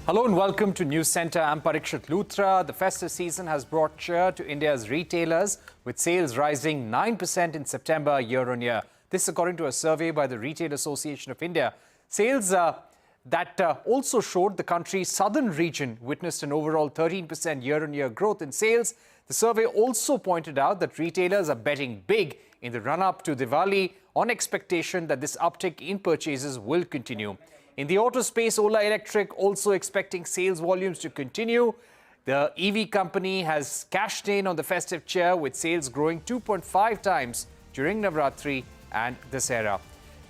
Hello and welcome to News Centre. I'm Parikshit. Luthara. The festive season has brought cheer to India's retailers, with sales rising 9% in September year-on-year. This according to a survey by the Retail Association of India. Sales that also showed the country's southern region witnessed an overall 13% year-on-year growth in sales. The survey also pointed out that retailers are betting big in the run-up to Diwali on expectation that this uptick in purchases will continue. In the auto space, Ola Electric also expecting sales volumes to continue. The EV company has cashed in on the festive cheer, with sales growing 2.5 times during Navratri and Dusshera.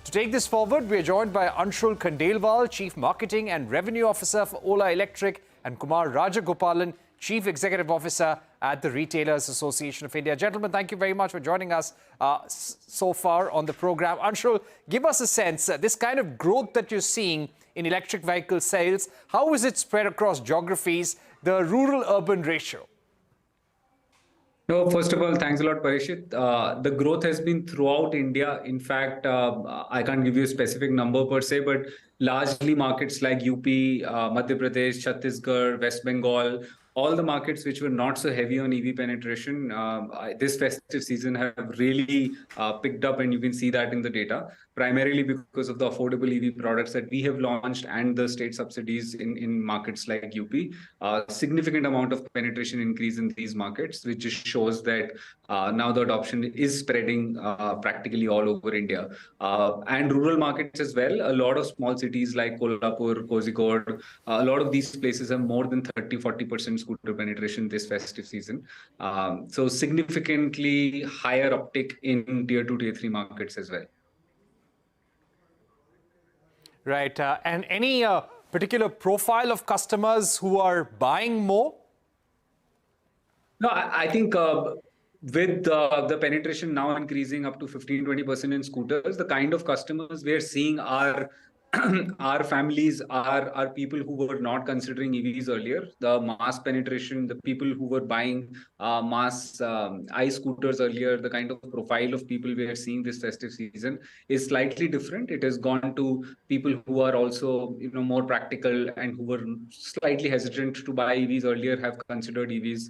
To take this forward, we are joined by Anshul Khandelwal, Chief Marketing and Revenue Officer for Ola Electric, and Kumar Rajagopalan, Chief Executive Officer at the Retailers Association of India. Gentlemen, thank you very much for joining us so far on the program. Anshul, give us a sense, this kind of growth that you're seeing in electric vehicle sales, how is it spread across geographies, the rural-urban ratio? No, first of all, thanks a lot, Parikshit. The growth has been throughout India. In fact, I can't give you a specific number per se, but largely markets like UP, Madhya Pradesh, Chhattisgarh, West Bengal, all the markets which were not so heavy on EV penetration, this festive season have really picked up, and you can see that in the data, primarily because of the affordable EV products that we have launched and the state subsidies in markets like UP. Significant amount of penetration increase in these markets, which just shows that now the adoption is spreading practically all over India. And rural markets as well, a lot of small cities like Kolhapur, Kozhikode, a lot of these places have more than 30-40% scooter penetration this festive season. So significantly higher uptick in tier 2, tier 3 markets as well. Right. And any particular profile of customers who are buying more? No, I think with the penetration now increasing up to 15-20% in scooters, the kind of customers we are seeing are our families, are people who were not considering EVs earlier. The mass penetration, the people who were buying mass scooters earlier, the kind of profile of people we are seeing this festive season is slightly different. It has gone to people who are also more practical and who were slightly hesitant to buy EVs earlier, have considered EVs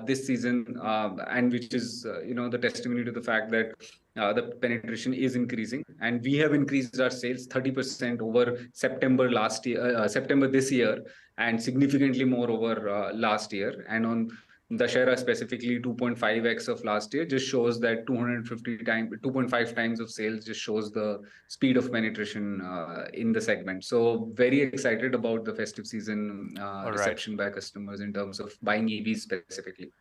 this season, and which is the testimony to the fact that the penetration is increasing, and we have increased our sales 30% over September last year, September this year, and significantly more over last year. And on Dussehra specifically, 2.5x of last year just shows that 2.5 times of sales just shows the speed of penetration in the segment. So very excited about the festive season reception by customers in terms of buying EVs specifically.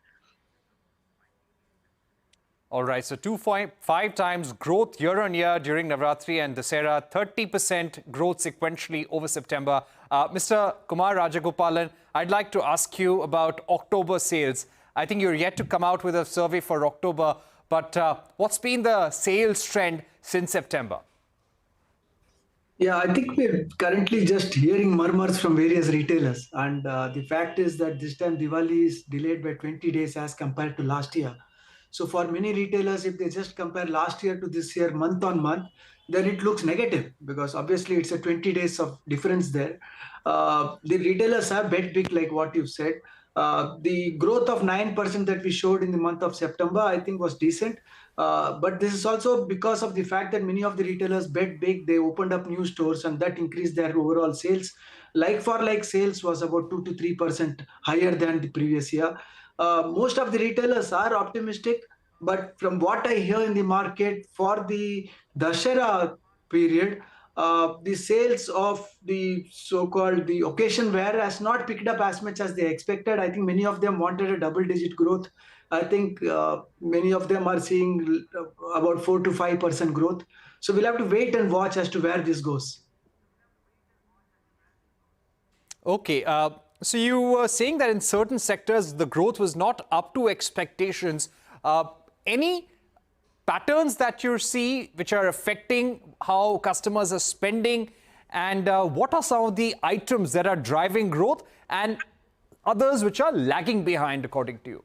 All right, so 2.5 times growth year-on-year during Navratri and Dusshera, 30% growth sequentially over September. Mr. Kumar Rajagopalan, I'd like to ask you about October sales. I think you're yet to come out with a survey for October, but what's been the sales trend since September? Yeah, I think we're currently just hearing murmurs from various retailers. And the fact is that this time Diwali is delayed by 20 days as compared to last year. So for many retailers, if they just compare last year to this year month on month, then it looks negative, because obviously it's a 20 days of difference there. The retailers have bet big, like what you've said. The growth of 9% that we showed in the month of September, I think was decent. But this is also because of the fact that many of the retailers bet big. They opened up new stores, and that increased their overall sales. Like-for-like sales was about 2 to 3% higher than the previous year. Most of the retailers are optimistic, but from what I hear in the market for the Dussehra period, the sales of the so-called the occasion wear has not picked up as much as they expected. I think many of them wanted a double-digit growth. I think many of them are seeing about 4 to 5% growth. So we'll have to wait and watch as to where this goes. Okay. So you were saying that in certain sectors, the growth was not up to expectations. Any patterns that you see which are affecting how customers are spending, and what are some of the items that are driving growth and others which are lagging behind according to you?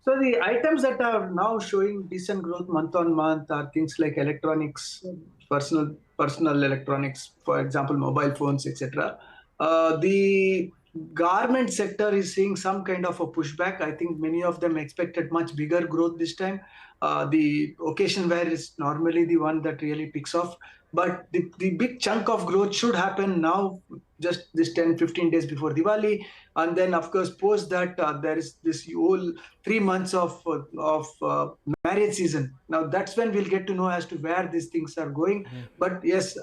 So the items that are now showing decent growth month on month are things like electronics, personal electronics, for example, mobile phones, etc. The garment sector is seeing some kind of a pushback. I think many of them expected much bigger growth this time. The occasion wear is normally the one that really picks off. But the big chunk of growth should happen now, just this 10-15 days before Diwali. And then, of course, post that, there is this whole 3 months of marriage season. Now, that's when we'll get to know as to where these things are going. But yes,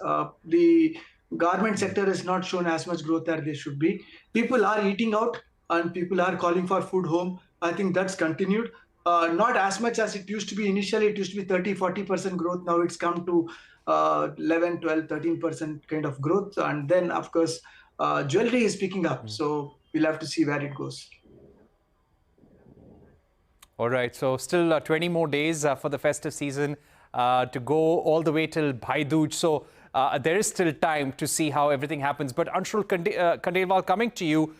the garment sector has not shown as much growth as they should be. People are eating out and people are calling for food home. I think that's continued. Not as much as it used to be initially. It used to be 30-40% growth. Now it's come to 11, 12, 13% kind of growth. And then, of course, jewelry is picking up. So we'll have to see where it goes. All right. So still 20 more days for the festive season to go all the way till Bhai Dooj. So there is still time to see how everything happens. But Anshul Khandelwal, coming to you,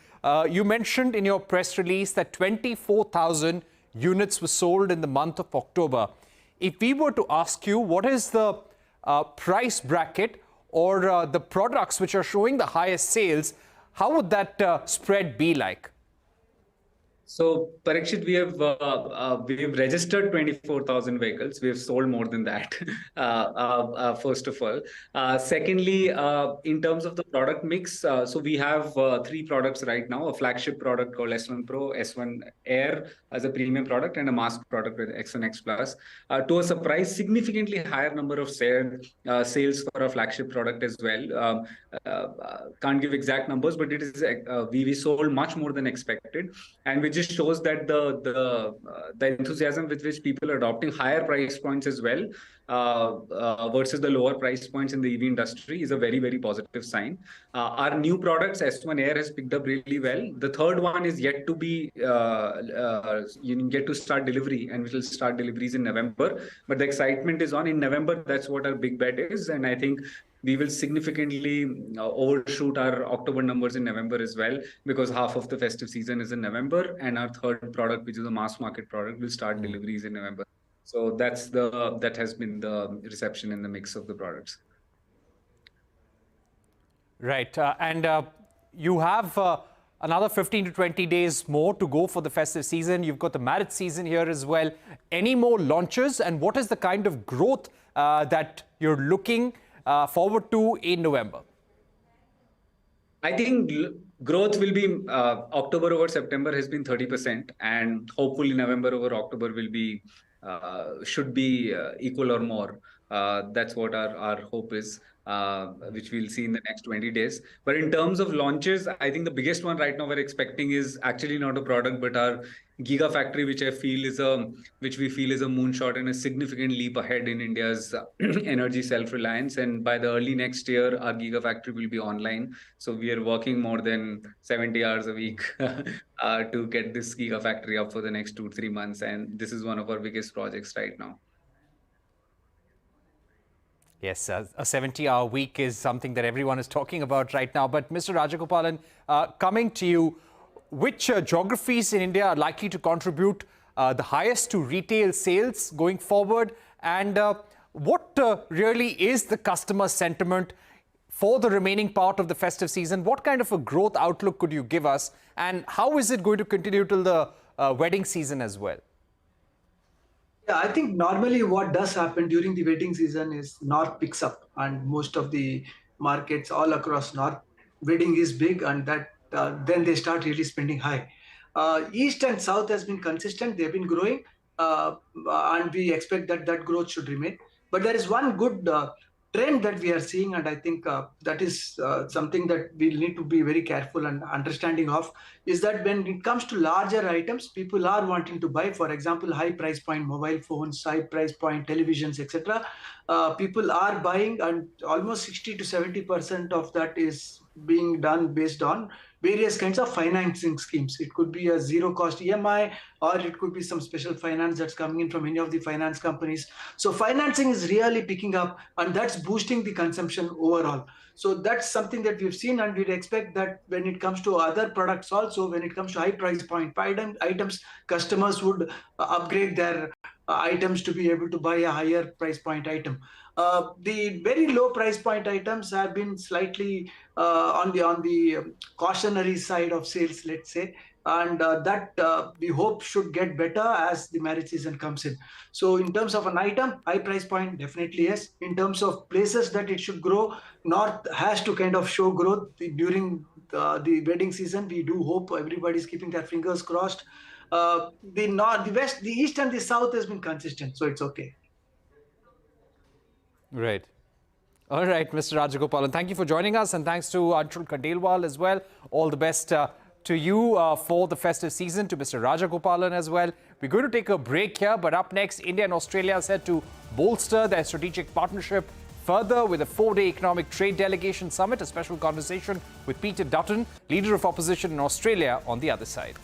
you mentioned in your press release that 24,000 units were sold in the month of October. If we were to ask you, what is the price bracket or the products which are showing the highest sales, how would that spread be like? So, Parikshit, we have registered 24,000 vehicles. We have sold more than that, first of all. Secondly, in terms of the product mix, so we have 3 products right now, a flagship product called S1 Pro, S1 Air as a premium product, and a mass product with X1 X Plus. To a surprise, significantly higher number of sales for a flagship product as well. Can't give exact numbers, but it is we sold much more than expected, and which just shows that the enthusiasm with which people are adopting higher price points as well versus the lower price points in the EV industry is a very, very positive sign. Our new products, S1 Air, has picked up really well. The third one is yet to be yet to start delivery, and we will start deliveries in November. But the excitement is on in November. That's what our big bet is, and I think we will significantly overshoot our October numbers in November as well, because half of the festive season is in November, and our third product, which is a mass market product, will start deliveries in November. So that has been the reception in the mix of the products. Right, and you have another 15 to 20 days more to go for the festive season. You've got the marriage season here as well. Any more launches, and what is the kind of growth that you're looking forward to in November? I think growth will be October over September has been 30%, and hopefully November over October will be should be equal or more. That's what our hope is, which we'll see in the next 20 days. But in terms of launches, I think the biggest one right now we're expecting is actually not a product, but our Gigafactory, which we feel is a moonshot and a significant leap ahead in India's energy self-reliance. And by the early next year, our Gigafactory will be online. So we are working more than 70 hours a week to get this Gigafactory up for the next 2-3 months. And this is one of our biggest projects right now. Yes, a 70-hour week is something that everyone is talking about right now. But Mr. Rajagopalan, coming to you, which geographies in India are likely to contribute the highest to retail sales going forward? And what really is the customer sentiment for the remaining part of the festive season? What kind of a growth outlook could you give us? And how is it going to continue till the wedding season as well? Yeah, I think normally what does happen during the wedding season is North picks up, and most of the markets all across North, wedding is big, and that then they start really spending high. East and South has been consistent. They've been growing, and we expect that growth should remain. But there is one good trend that we are seeing, and I think that is something that we need to be very careful and understanding of, is that when it comes to larger items, people are wanting to buy, for example, high price point mobile phones, high price point televisions, etc. People are buying, and almost 60 to 70% of that is being done based on various kinds of financing schemes. It could be a zero cost EMI, or it could be some special finance that's coming in from any of the finance companies. So financing is really picking up, and that's boosting the consumption overall. So that's something that we've seen, and we'd expect that when it comes to other products also, when it comes to high price point items, customers would upgrade their items to be able to buy a higher price point item. The very low price point items have been slightly on the cautionary side of sales, let's say, and that we hope should get better as the marriage season comes in. So in terms of an item, high price point, definitely yes. In terms of places that it should grow, North has to kind of show growth during the wedding season. We do hope everybody's keeping their fingers crossed. The North, the West, the East and the South has been consistent, so it's okay. Right. All right, Mr. Rajagopalan, thank you for joining us, and thanks to Anshul Khandelwal as well. All the best to you for the festive season, to Mr. Rajagopalan as well. We're going to take a break here, but up next, India and Australia are set to bolster their strategic partnership further with a 4-day economic trade delegation summit. A special conversation with Peter Dutton, leader of opposition in Australia, on the other side.